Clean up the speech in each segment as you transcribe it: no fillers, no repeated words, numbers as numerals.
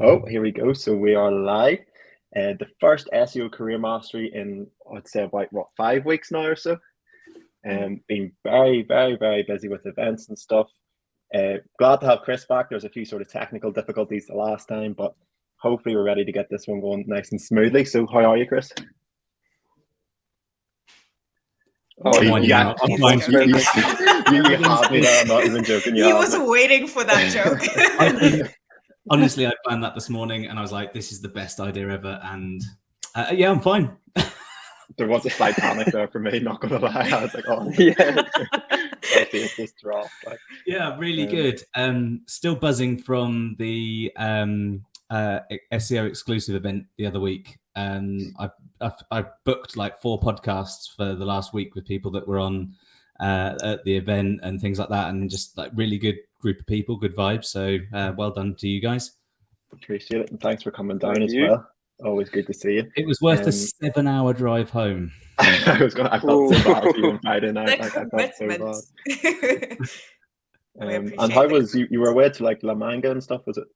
Oh, here we go. So we are live. The first SEO Career Mastery in, I'd say, about, 5 weeks now or so. Been very, very, very busy with events and stuff. Glad to have Chris back. There's a few sort of technical difficulties the last time, but hopefully we're ready to get this one going nice and smoothly. So how are you, Chris? Oh, you yeah. have me there. I'm not even joking. He was waiting for that joke. Honestly, I planned that this morning and I was like, this is the best idea ever. And yeah, I'm fine. There was a slight panic there for me, not going to lie. I was like, oh, yeah. This drop. Yeah, really good. Still buzzing from the SEO exclusive event the other week. I've booked like 4 podcasts for the last week with people that were on at the event and things like that, and just like really good group of people, good vibes. So well done to you guys. Appreciate it, and thanks for coming down as well. Always good to see you. It was worth a 7-hour drive home. I felt so bad for you on Friday night. I felt so bad. And how was you were away to like La Manga and stuff, was it?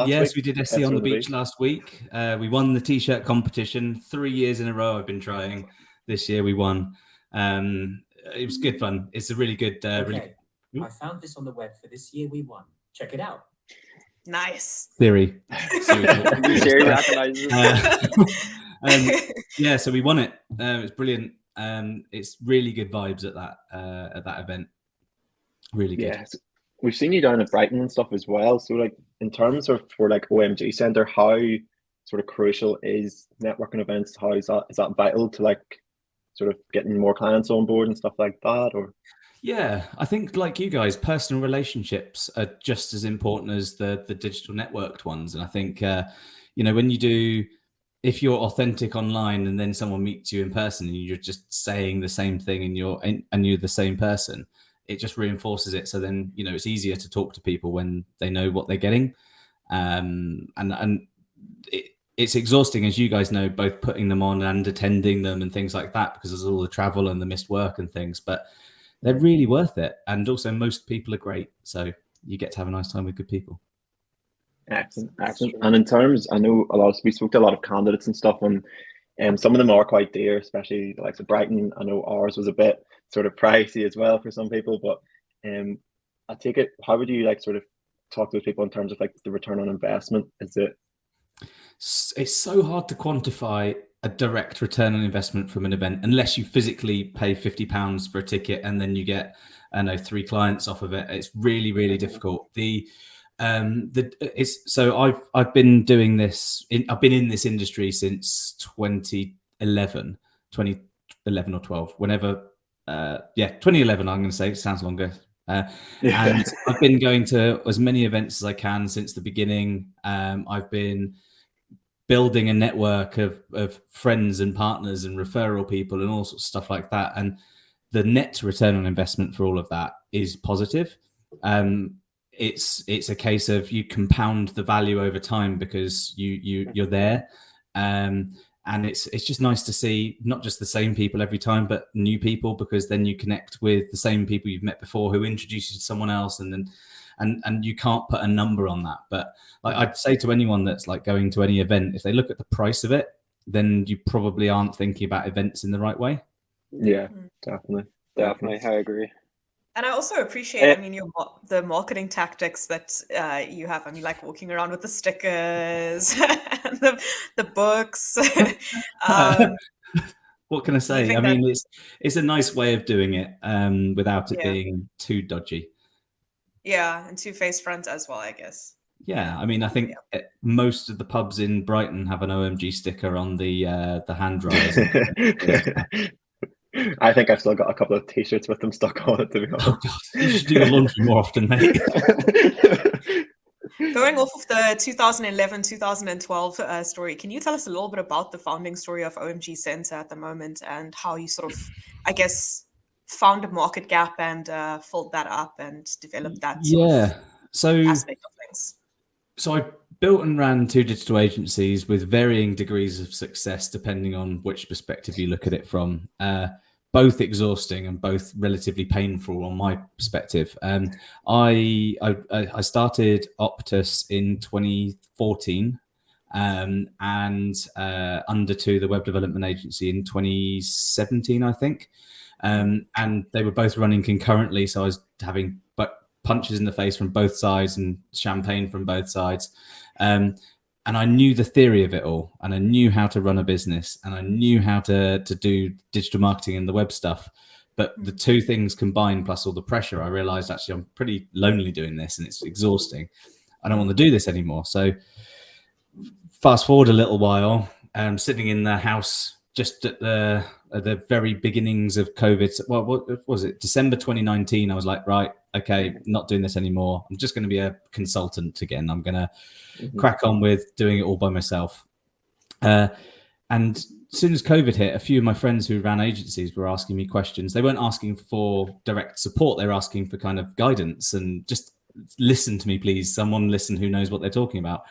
Yes, we did SEO on the beach last week. We won the t-shirt competition 3 years in a row. I've been trying. This year we won. It was good fun. It's a really good. Okay. I found this on the web for this year we won. Check it out. Nice. Siri recognizes. Yeah, so we won it. It was brilliant. It's really good vibes at that event. Really good. Yeah, we've seen you down at Brighton and stuff as well. So like in terms of for like OMG.center, how sort of crucial is networking events? How is that vital to like sort of getting more clients on board and stuff like that? Or yeah, I think like you guys, personal relationships are just as important as the digital networked ones. And I think if you're authentic online and then someone meets you in person and you're just saying the same thing and you're the same person, it just reinforces it. So then, it's easier to talk to people when they know what they're getting. And it's exhausting, as you guys know, both putting them on and attending them and things like that, because there's all the travel and the missed work and things, but they're really worth it. And also most people are great. So you get to have a nice time with good people. Excellent. And in terms, I know we spoke to a lot of candidates and stuff, and some of them are quite dear, especially the likes of Brighton. I know ours was a bit sort of pricey as well for some people, but I take it, how would you like sort of talk to those people in terms of like the return on investment? It's so hard to quantify a direct return on investment from an event unless you physically pay £50 for a ticket and then you get 3 clients off of it. It's really, really difficult. I've been doing this. I've been in this industry since 2011 or 12. Whenever, 2011. I'm going to say, it sounds longer. And I've been going to as many events as I can since the beginning. I've been building a network of friends and partners and referral people and all sorts of stuff like that. And the net return on investment for all of that is positive. It's a case of you compound the value over time because you're there. And it's just nice to see not just the same people every time, but new people, because then you connect with the same people you've met before who introduce you to someone else, and you can't put a number on that. But like I'd say to anyone that's like going to any event, if they look at the price of it, then you probably aren't thinking about events in the right way. Yeah, definitely. I agree. And I also appreciate, the marketing tactics that you have. I mean, like walking around with the stickers and the books. What can I say? I mean, it's a nice way of doing it without it being too dodgy. Yeah, and two-faced front as well, I guess. Yeah, I mean, I think most of the pubs in Brighton have an OMG sticker on the hand dryers. I think I've still got a couple of t-shirts with them stuck on it, to be honest. Oh God, you should do your laundry more often, mate. Going off of the 2011-2012 story, can you tell us a little bit about the founding story of OMG.center at the moment and how you sort of, I guess, found a market gap and filled that up and developed that aspect of things? So I built and ran 2 digital agencies with varying degrees of success depending on which perspective you look at it from. both exhausting and both relatively painful on my perspective. I started Optus in 2014 and undertook the web development agency in 2017, I think. And they were both running concurrently, so I was having punches in the face from both sides and champagne from both sides. And I knew the theory of it all, and I knew how to run a business, and I knew how to do digital marketing and the web stuff. But the two things combined, plus all the pressure, I realized actually I'm pretty lonely doing this, and it's exhausting. I don't want to do this anymore. So fast forward a little while, sitting in the house just at the very beginnings of COVID. Well, what was it? December 2019. I was like, right, okay, not doing this anymore. I'm just going to be a consultant again. I'm going to crack on with doing it all by myself. And as soon as COVID hit, a few of my friends who ran agencies were asking me questions. They weren't asking for direct support. They were asking for kind of guidance and just listen to me, please. Someone listen who knows what they're talking about.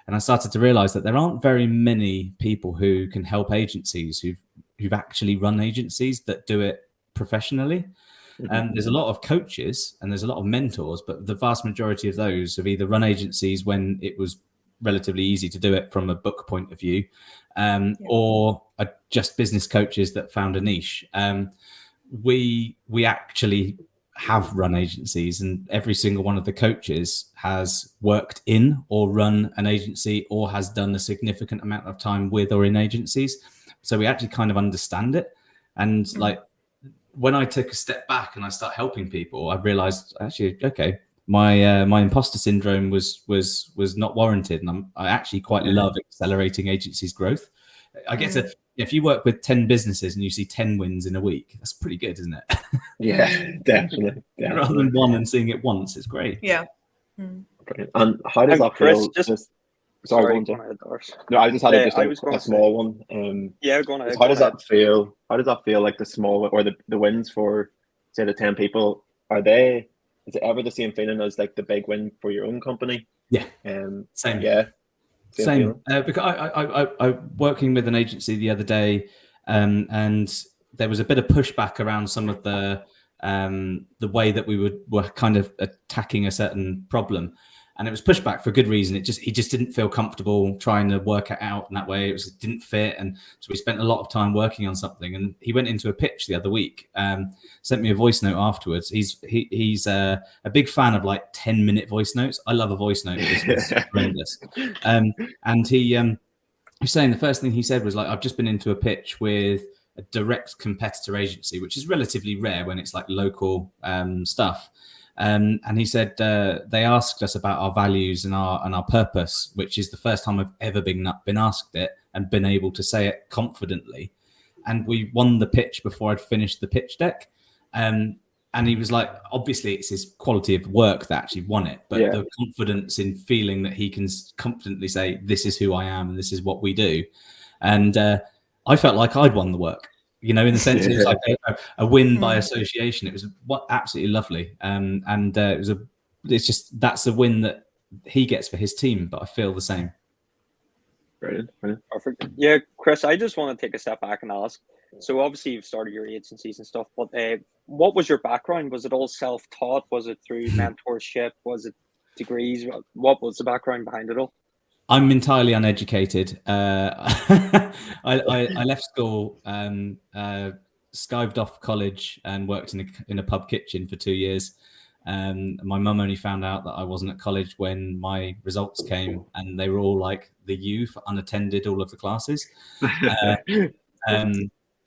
And I started to realize that there aren't very many people who can help agencies who've actually run agencies that do it professionally. And there's a lot of coaches and there's a lot of mentors, but the vast majority of those have either run agencies when it was relatively easy to do it from a book point of view, or are just business coaches that found a niche. We actually have run agencies, and every single one of the coaches has worked in or run an agency or has done a significant amount of time with or in agencies. So we actually kind of understand it. And like, when I took a step back and I start helping people, I realized actually, okay, my imposter syndrome was not warranted, and I actually quite love accelerating agencies' growth. I guess if you work with 10 businesses and you see 10 wins in a week, that's pretty good, isn't it? Yeah, definitely. Rather than one and seeing it once, it's great. Yeah. Brilliant. And how does that Chris, feel? Sorry, go ahead, Doris. No, I just had a small one. Go on ahead. How does that feel? How does that feel, like the small or the wins for, say, the 10 people? Is it ever the same feeling as like the big win for your own company? Yeah. Same. Yeah. Same. Because I working with an agency the other day, and there was a bit of pushback around some of the way that we were kind of attacking a certain problem. And it was pushback for good reason. He just didn't feel comfortable trying to work it out in that way. It didn't fit. And so we spent a lot of time working on something. And he went into a pitch the other week, sent me a voice note afterwards. He's a big fan of like 10-minute voice notes. I love a voice note. It's horrendous. And he was saying the first thing he said was like, I've just been into a pitch with a direct competitor agency, which is relatively rare when it's like local stuff. And he said they asked us about our values and our purpose, which is the first time I've ever been asked it and been able to say it confidently. And we won the pitch before I'd finished the pitch deck. And he was like, obviously it's his quality of work that actually won it, but the confidence in feeling that he can confidently say, this is who I am and this is what we do. And I felt like I'd won the work. You know, in the sense it was like a win by association. It was absolutely lovely, and it's just that's a win that he gets for his team. But I feel the same. Brilliant. Perfect. Yeah, Chris, I just want to take a step back and ask. So obviously you've started your agencies and stuff, but what was your background? Was it all self-taught? Was it through mentorship? Was it degrees? What was the background behind it all? I'm entirely uneducated. I left school, skived off college, and worked in a pub kitchen for 2 years. My mum only found out that I wasn't at college when my results came, and they were all like the U for unattended, all of the classes.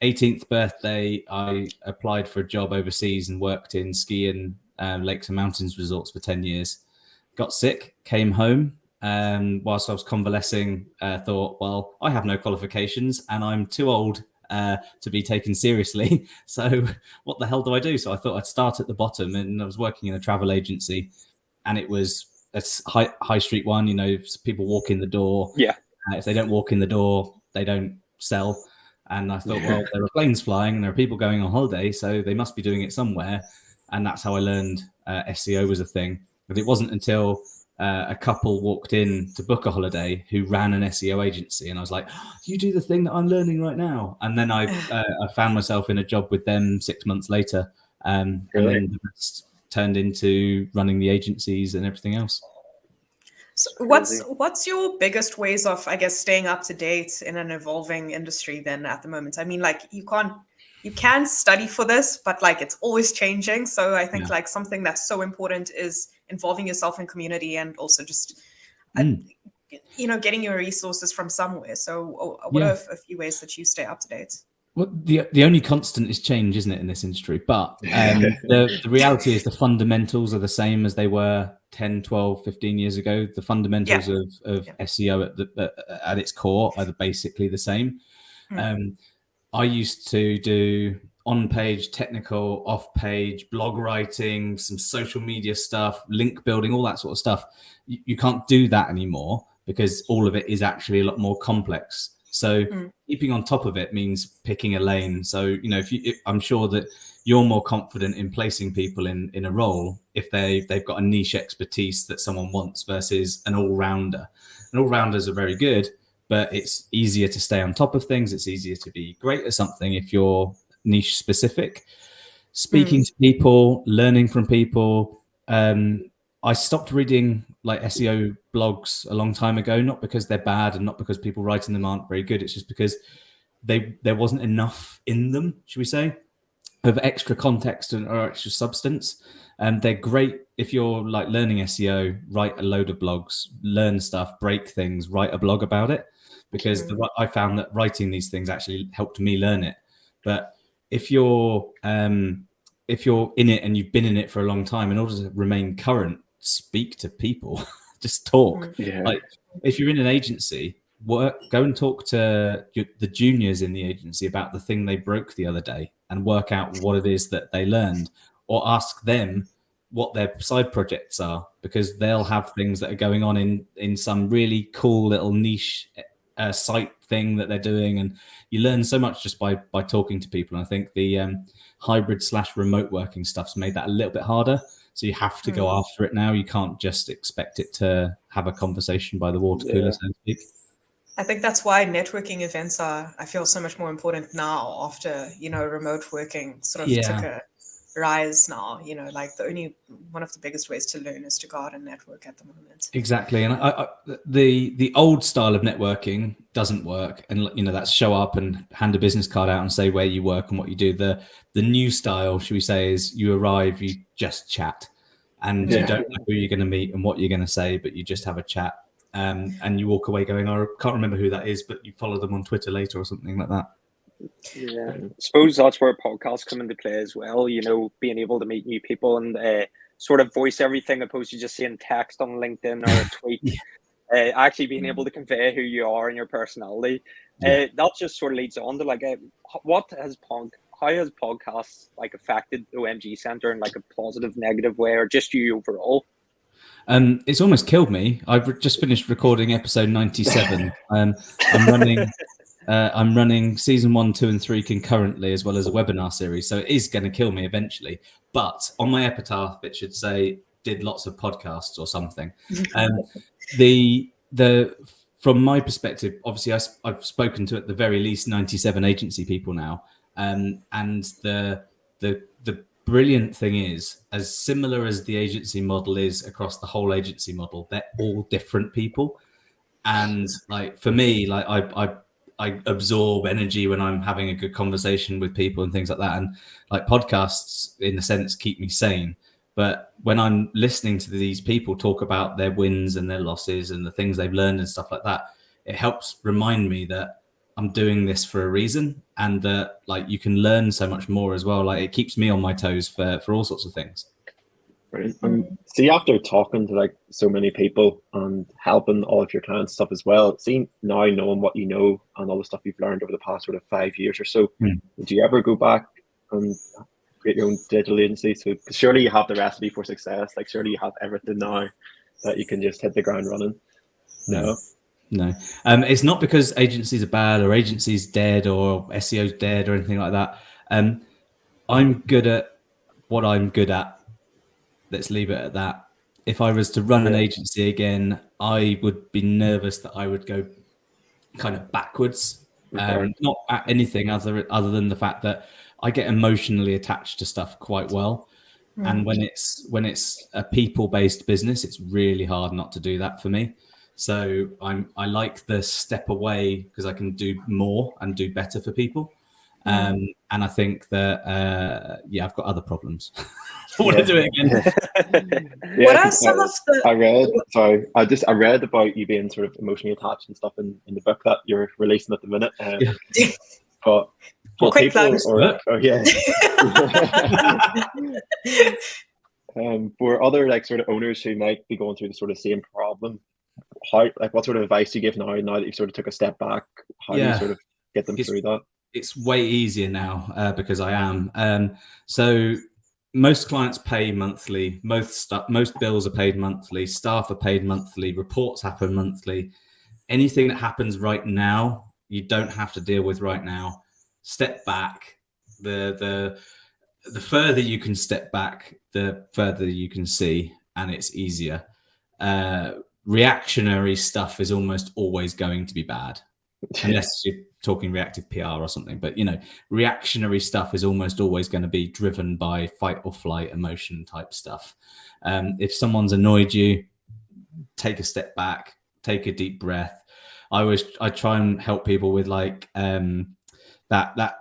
18th birthday, I applied for a job overseas and worked in skiing, lakes and mountains resorts for 10 years. Got sick, came home. Whilst I was convalescing, thought, well, I have no qualifications and I'm too old to be taken seriously. So what the hell do I do? So I thought I'd start at the bottom, and I was working in a travel agency, and it was a high street one. You know, people walk in the door. Yeah. If they don't walk in the door, they don't sell. And I thought, well, there are planes flying and there are people going on holiday, so they must be doing it somewhere. And that's how I learned SEO was a thing. But it wasn't until a couple walked in to book a holiday who ran an SEO agency, and I was like, oh, you do the thing that I'm learning right now. And then I found myself in a job with them 6 months later, and then the rest turned into running the agencies and everything else. So what's your biggest ways of, I guess, staying up to date in an evolving industry then at the moment? I mean, like you can study for this, but like it's always changing. So I think like something that's so important is involving yourself in community, and also just getting your resources from somewhere. So what are a few ways that you stay up to date? Well, the only constant is change, isn't it, in this industry? But the reality is the fundamentals are the same as they were 10, 12, 15 years ago. The fundamentals of SEO at its core are basically the same. I used to do on-page technical, off-page blog writing, some social media stuff, link building, all that sort of stuff. You can't do that anymore because all of it is actually a lot more complex. So keeping on top of it means picking a lane. So, I'm sure that you're more confident in placing people in a role if they've got a niche expertise that someone wants versus an all-rounder. And all-rounders are very good, but it's easier to stay on top of things. It's easier to be great at something if you're niche specific. Speaking to people, learning from people. I stopped reading like SEO blogs a long time ago, not because they're bad and not because people writing them aren't very good. It's just because there wasn't enough in them, should we say, of extra context or extra substance. They're great if you're like learning SEO, write a load of blogs, learn stuff, break things, write a blog about it, because I found that writing these things actually helped me learn it. But if you're in it and you've been in it for a long time, in order to remain current, speak to people, just talk. Like if you're in an agency, go and talk to the juniors in the agency about the thing they broke the other day and work out what it is that they learned, or ask them what their side projects are, because they'll have things that are going on in some really cool little niche site thing that they're doing, and you learn so much just by talking to people. And I think the hybrid/remote working stuff's made that a little bit harder. So you have to go after it now. You can't just expect it to have a conversation by the water cooler, so to speak. I think that's why networking events are, I feel, so much more important now after, remote working sort of took a rise now. Like one of the biggest ways to learn is to go out and network at the moment. Exactly. And the old style of networking doesn't work. And, that's show up and hand a business card out and say where you work and what you do. The new style, should we say, is you arrive, you just chat, and you don't know who you're going to meet and what you're going to say, but you just have a chat. And you walk away going, I can't remember who that is, but you follow them on Twitter later or something like that. Yeah, I suppose that's where podcasts come into play as well. Being able to meet new people and sort of voice everything, opposed to just seeing text on LinkedIn or a tweet. Actually being able to convey who you are and your personality. That just sort of leads on to like, how has podcasts like affected OMG.center in like a positive, negative way, or just you overall? It's almost killed me. I've just finished recording episode 97. I'm running season 1, 2, and 3 concurrently, as well as a webinar series. So it is going to kill me eventually. But on my epitaph, it should say did lots of podcasts or something. From my perspective, obviously, I've spoken to at the very least 97 agency people now, and the brilliant thing is, as similar as the agency model is across the whole agency model, they're all different people. And like for me, like I absorb energy when I'm having a good conversation with people and things like that. And like podcasts, in a sense, keep me sane. But when I'm listening to these people talk about their wins and their losses and the things they've learned and stuff like that, it helps remind me that I'm doing this for a reason, and that like you can learn so much more as well. Like it keeps me on my toes for all sorts of things. Brilliant. See, after talking to like so many people and helping all of your clients stuff as well, see now knowing what you know and all the stuff you've learned over the past sort of 5 years or so, would you ever go back and create your own digital agency? So surely you have the recipe for success. Like surely you have everything now that you can just hit the ground running. No. It's not because agencies are bad or agencies dead or SEO's dead or anything like that. I'm good at what I'm good at. Let's leave it at that. if I was to run an agency again, I would be nervous that I would go kind of backwards, not at anything other than the fact that I get emotionally attached to stuff quite well. And when it's a people-based business, it's really hard not to do that for me. So I like the step away because I can do more and do better for people. And I think that I've got other problems. I want to do it again. What are some of the? I read about you being sort of emotionally attached and stuff in the book that you're releasing at the minute. But for quick people, plugs. For other like sort of owners who might be going through the sort of same problem, what sort of advice do you give now that you sort of took a step back? How do you sort of get them through that? It's way easier now because I am. So most clients pay monthly. Most bills are paid monthly. Staff are paid monthly. Reports happen monthly. Anything that happens right now, you don't have to deal with right now. Step back. The further you can step back, the further you can see, and it's easier. Reactionary stuff is almost always going to be bad, unless you're talking reactive PR or something. But reactionary stuff is almost always going to be driven by fight or flight emotion type stuff. If someone's annoyed you, take a step back, take a deep breath. I try and help people with like that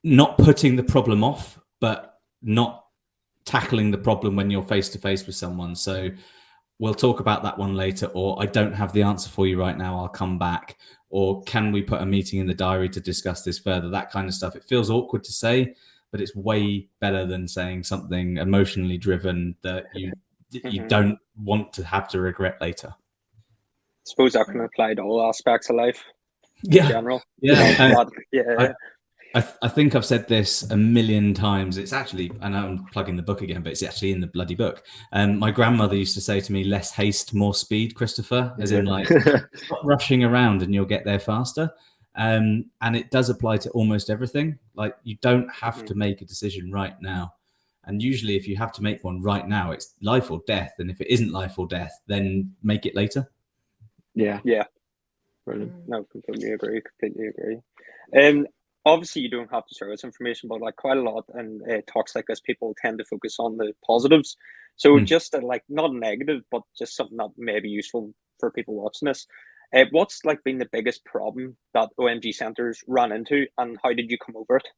not putting the problem off, but not tackling the problem when you're face to face with someone. So we'll talk about that one later, or I don't have the answer for you right now, I'll come back, or can we put a meeting in the diary to discuss this further? That kind of stuff. It feels awkward to say, but it's way better than saying something emotionally driven that you don't want to have to regret later. I suppose that can apply to all aspects of life in general. I think I've said this a million times. It's actually, I know I'm plugging the book again, but it's actually in the bloody book. My grandmother used to say to me, less haste, more speed, Christopher, as in like, stop rushing around and you'll get there faster. And it does apply to almost everything. Like you don't have to make a decision right now. And usually if you have to make one right now, it's life or death. And if it isn't life or death, then make it later. Yeah. Brilliant. No, completely agree. Obviously, you don't have to share this information, but like quite a lot in talks like this, people tend to focus on the positives. So just like not negative, but just something that may be useful for people watching this. What's like been the biggest problem that OMG centers run into, and how did you come over it?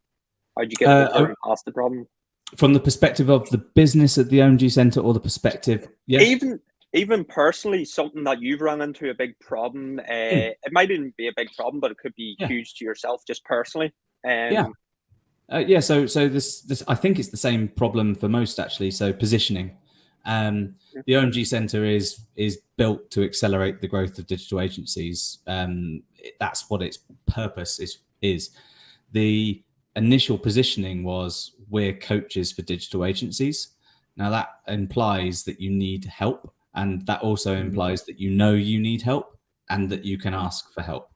How did you get over and past the problem? From the perspective of the business at the OMG Center, or the perspective, even personally, something that you've run into a big problem. It might even be a big problem, but it could be huge to yourself, just personally. So this I think it's the same problem for most actually. So positioning. The OMG Center is built to accelerate the growth of digital agencies. That's what its purpose is. The initial positioning was we're coaches for digital agencies. Now that implies that you need help. And that also implies that you need help and that you can ask for help.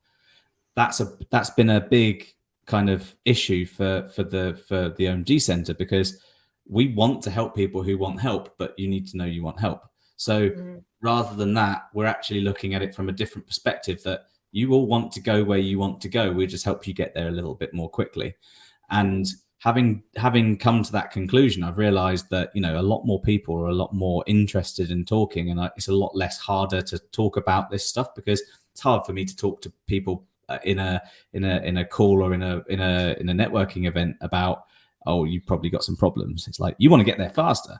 That's been a big kind of issue for the OMG Center, because we want to help people who want help, but you need to know you want help. So rather than that, we're actually looking at it from a different perspective, that you all want to go where you want to go. We just help you get there a little bit more quickly. And having come to that conclusion, I've realized that, a lot more people are a lot more interested in talking, and it's a lot less harder to talk about this stuff, because it's hard for me to talk to people in a call or in a networking event about, oh, you've probably got some problems. It's like, you want to get there faster.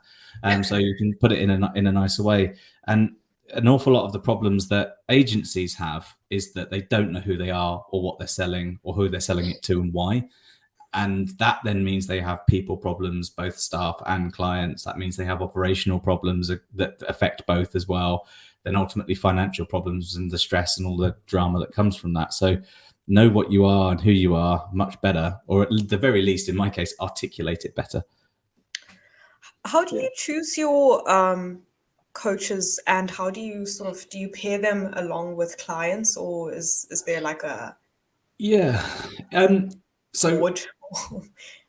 So you can put it in a nicer way. And an awful lot of the problems that agencies have is that they don't know who they are or what they're selling or who they're selling it to and why. And that then means they have people problems, both staff and clients. That means they have operational problems that affect both as well. Then ultimately financial problems and the stress and all the drama that comes from that. So know what you are and who you are much better, or at the very least, in my case, articulate it better. How do you choose your coaches, and how do you do you pair them along with clients, or is there like a so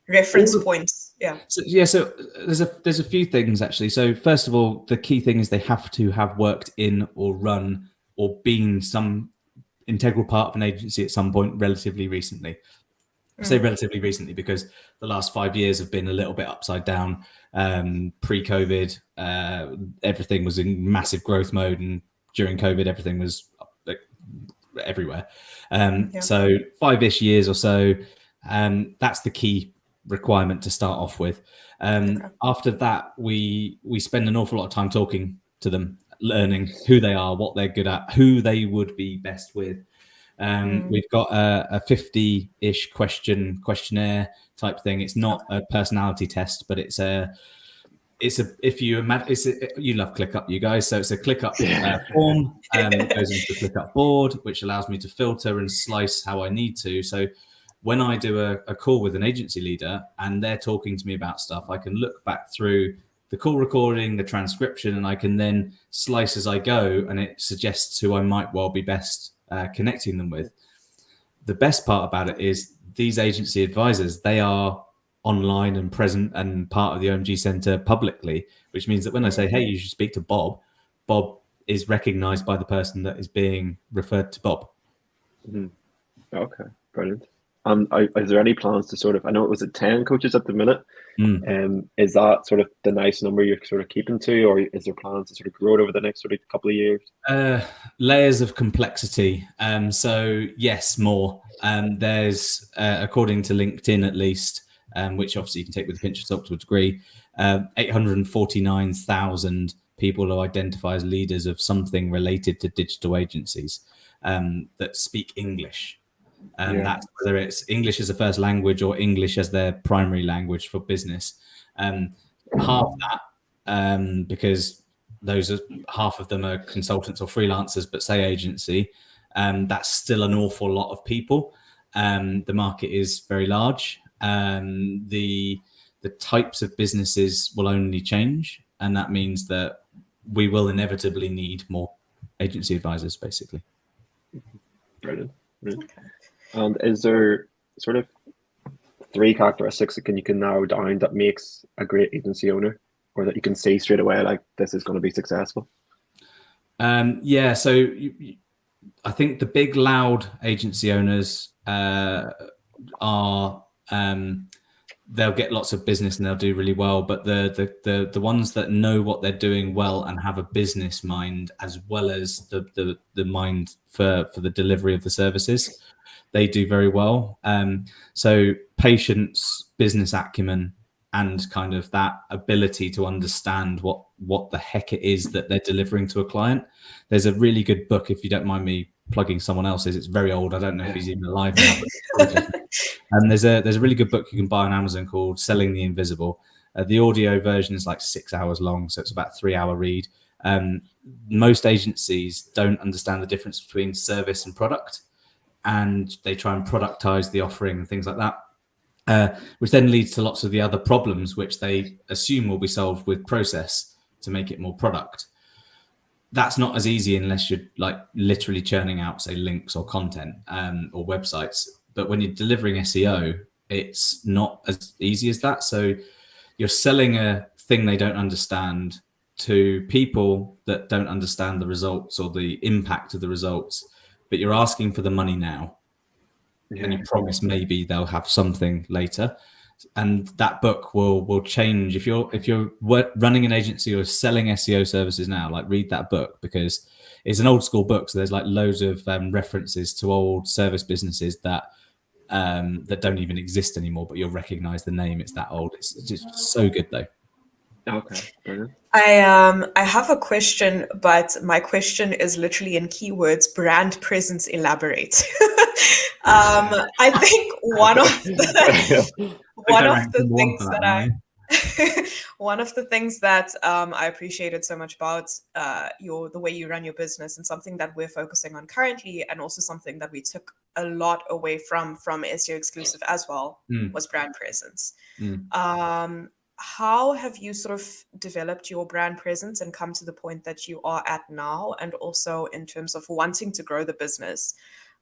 reference points? Yeah. So there's a few things actually. So first of all, the key thing is they have to have worked in or run or been some integral part of an agency at some point relatively recently. I say relatively recently because the last 5 years have been a little bit upside down. Pre-COVID, everything was in massive growth mode, and during COVID, everything was everywhere. So 5-ish years or so, that's the key requirement to start off with. After that, we spend an awful lot of time talking to them, learning who they are, what they're good at, who they would be best with. We've got a 50-ish questionnaire type thing. It's not a personality test, but it's a if you imagine, you love ClickUp, you guys. So it's a ClickUp form. It goes into the ClickUp board, which allows me to filter and slice how I need to. So when I do a call with an agency leader and they're talking to me about stuff, I can look back through the call recording, the transcription, and I can then slice as I go, and it suggests who I might well be best connecting them with. The best part about it is these agency advisors, they are online and present and part of the OMG.center publicly, which means that when I say, hey, you should speak to Bob, Bob is recognized by the person that is being referred to Bob. Okay, brilliant. Is there any plans to sort of, I know it was at 10 coaches at the minute, is that sort of the nice number you're sort of keeping to, or is there plans to sort of grow it over the next sort of couple of years? Layers of complexity. So yes, more. There's, according to LinkedIn at least, which obviously you can take with a pinch of salt to a degree, 849,000 people who identify as leaders of something related to digital agencies that speak English. That's whether it's English as a first language or English as their primary language for business. Half that, because those are half of them are consultants or freelancers, but say agency, that's still an awful lot of people. The market is very large. The types of businesses will only change, and that means that we will inevitably need more agency advisors, basically. Brilliant. And is there sort of 3 characteristics that you can narrow down that makes a great agency owner, or that you can see straight away, like, this is going to be successful? So I think the big, loud agency owners are they'll get lots of business and they'll do really well, but the ones that know what they're doing well and have a business mind as well as the mind for the delivery of the services, they do very well. So patience, business acumen, and kind of that ability to understand what the heck it is that they're delivering to a client. There's a really good book, if you don't mind me plugging someone else's. It's very old. I don't know if he's even alive now. And there's a really good book you can buy on Amazon called Selling the Invisible. The audio version is like 6 hours long, so it's about a 3-hour read. Most agencies don't understand the difference between service and product, and they try and productize the offering and things like that. Which then leads to lots of the other problems which they assume will be solved with process to make it more product. That's not as easy unless you're like literally churning out, say, links or content or websites. But when you're delivering SEO, it's not as easy as that. So you're selling a thing they don't understand to people that don't understand the results or the impact of the results, but you're asking for the money now. And you promise maybe they'll have something later, and that book will change. If you're running an agency or selling SEO services now, like, read that book, because it's an old school book. So there's like loads of references to old service businesses that don't even exist anymore, but you'll recognize the name. It's that old. It's just so good though. Okay, brilliant. I have a question, but my question is literally in keywords: brand presence, elaborate. I think one of the things that I appreciated so much about the way you run your business, and something that we're focusing on currently, and also something that we took a lot away from SEO Exclusive as well, was brand presence. How have you sort of developed your brand presence and come to the point that you are at now? And also in terms of wanting to grow the business,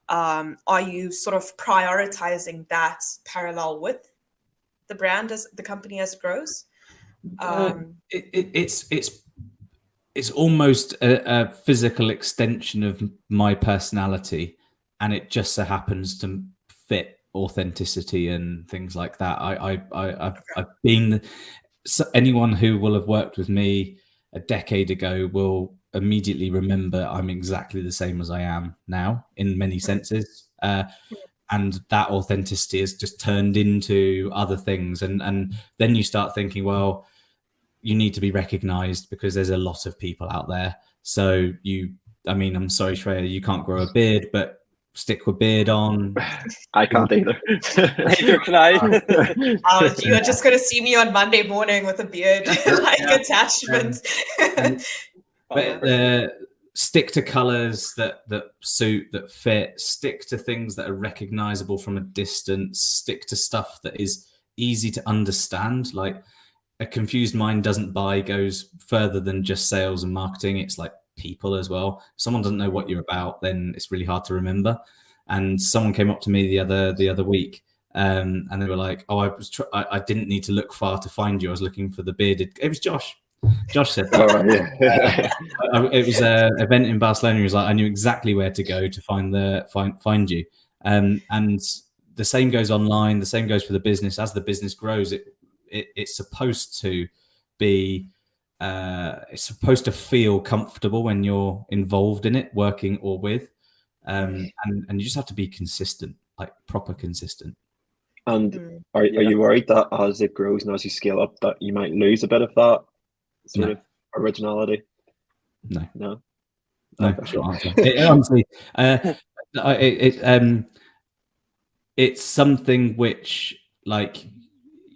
are you sort of prioritizing that parallel with the brand as the company as it grows? It's almost a physical extension of my personality, and it just so happens to fit authenticity and things like that. I've been, so anyone who will have worked with me a decade ago will immediately remember I'm exactly the same as I am now in many senses. And that authenticity has just turned into other things. And then you start thinking, well, you need to be recognized because there's a lot of people out there. So I'm sorry, Shreya, you can't grow a beard, but stick with beard on. I can't either. Neither can I. You're just going to see me on Monday morning with a beard, like attachment. But stick to colors that suit, that fit, stick to things that are recognizable from a distance, stick to stuff that is easy to understand. Like, a confused mind doesn't buy goes further than just sales and marketing. It's like people as well. If someone doesn't know what you're about, then it's really hard to remember. And someone came up to me the other week, and they were like, "Oh, I didn't need to look far to find you. I was looking for the bearded." It was Josh. Josh said that. Oh, yeah. It was an event in Barcelona. He was like, "I knew exactly where to go to find you." And the same goes online. The same goes for the business. As the business grows, it's supposed to be. It's supposed to feel comfortable when you're involved in it, working or with. And you just have to be consistent, like proper consistent. And are you worried that as it grows and as you scale up, that you might lose a bit of that sort of originality? No. Short answer. Honestly, it's something which, like,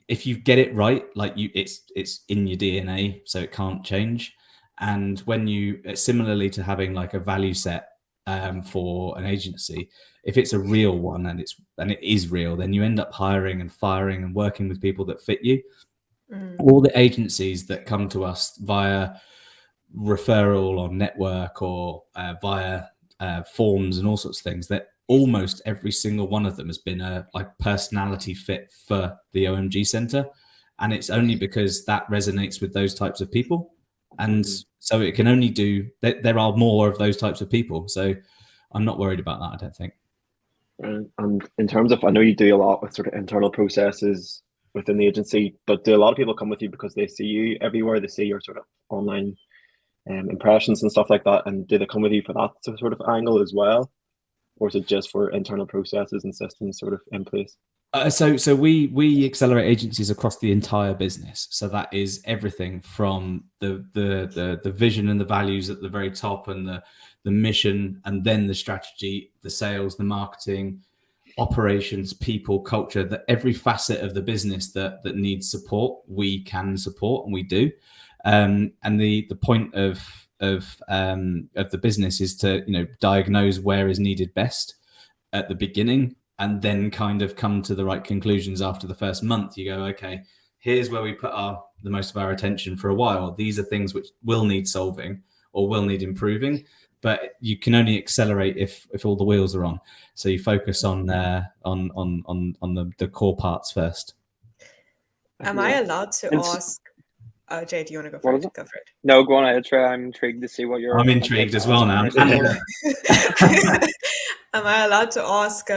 if you get it right, like it's in your DNA, so it can't change. And when you, similarly to having like a value set for an agency, if it's a real one and it is real, then you end up hiring and firing and working with people that fit you. All the agencies that come to us via referral or network or via forms and all sorts of things, that almost every single one of them has been a like personality fit for the OMG.center, and it's only because that resonates with those types of people. And so it can only do that. There are more of those types of people, so I'm not worried about that, I don't think. And in terms of, I know you do a lot with sort of internal processes within the agency, but do a lot of people come with you because they see you everywhere? They see your sort of online impressions and stuff like that, and do they come with you for that sort of angle as well, or is it just for internal processes and systems sort of in place? So we accelerate agencies across the entire business. So that is everything from the vision and the values at the very top, and the mission, and then the strategy, the sales, the marketing, operations, people, culture, that every facet of the business that needs support, we can support, and we do. And the point of the business is to diagnose where is needed best at the beginning, and then kind of come to the right conclusions after the first month. You go, okay, here's where we put the most of our attention for a while. These are things which will need solving or will need improving, but you can only accelerate if all the wheels are on. So you focus on the core parts first. Am I allowed to ask? Jay, do you want to go for it? Go for it. No, go on ahead, Trey. I'm intrigued to see what you're. I'm intrigued as well now. Am I allowed to ask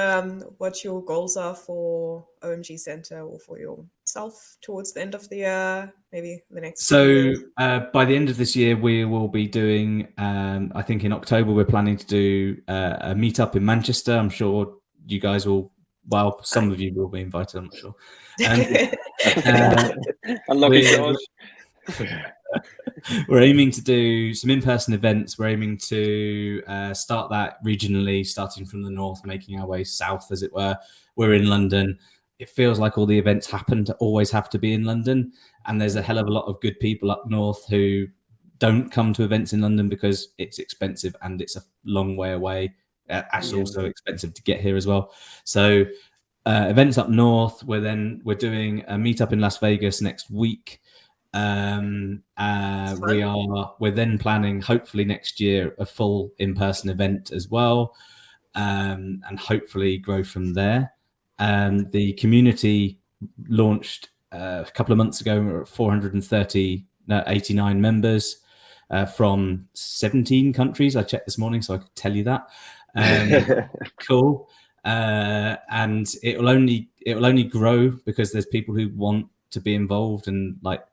what your goals are for OMG.center or for yourself towards the end of the year, maybe the next? So by the end of this year, we will be doing, I think in October, we're planning to do a meetup in Manchester. I'm sure you guys will, well, some of you will be invited, I'm not sure. Unlucky George. We're aiming to do some in-person events. We're aiming to start that regionally, starting from the north, making our way south, as it were. We're in London. It feels like all the events always have to be in London, and there's a hell of a lot of good people up north who don't come to events in London because it's expensive and it's a long way away. It's also expensive to get here as well. So events up north. We're doing a meetup in Las Vegas next week. We're then planning, hopefully next year, a full in-person event as well, and hopefully grow from there. The community launched a couple of months ago. We're at 89 members from 17 countries. I checked this morning, so I could tell you that. Cool. And it will only grow because there's people who want to be involved and like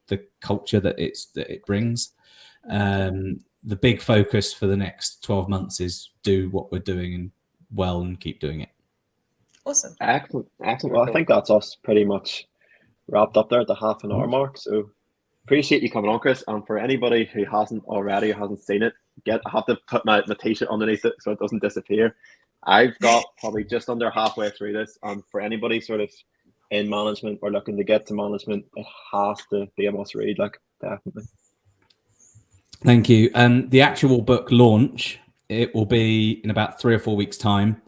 the culture that it brings. The big focus for the next 12 months is do what we're doing and keep doing it. Awesome. Excellent. Well, I think that's us pretty much wrapped up there at the half an hour mark. So appreciate you coming on, Chris. And for anybody who hasn't already or hasn't seen it, I have to put my t-shirt underneath it so it doesn't disappear. I've got probably just under halfway through this, and for anybody sort of in management or looking to get to management, it has to be a must read, like, definitely. Thank you. The actual book launch, it will be in about 3 or 4 weeks' time.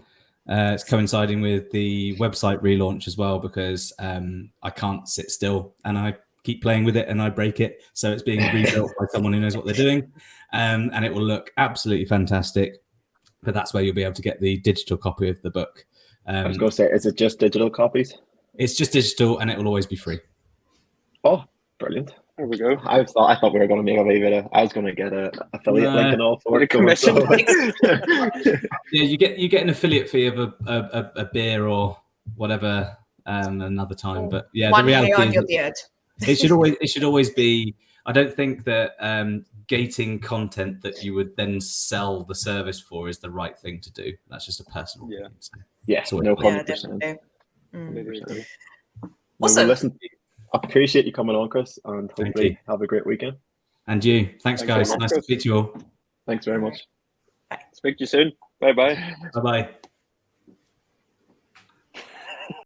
It's coinciding with the website relaunch as well, because I can't sit still and I keep playing with it and I break it. So it's being rebuilt by someone who knows what they're doing. And it will look absolutely fantastic. But that's where you'll be able to get the digital copy of the book. I was going to say, is it just digital copies? It's just digital, and it will always be free. Oh, brilliant. There we go. I thought we were going to make a wee bit of, I was going to get an affiliate link and all for it. Commission. Yeah, you get an affiliate fee of a beer or whatever another time. But yeah, one the reality hair on is your beard. it should always be. I don't think that gating content that you would then sell the service for is the right thing to do. That's just a personal thing. So yeah, no, 100%. Awesome. Well, listen, I appreciate you coming on, Chris, and hopefully have a great weekend. And you. Thanks guys. Nice to speak to you all. Thanks very much. Speak to you soon. Bye-bye. Bye-bye.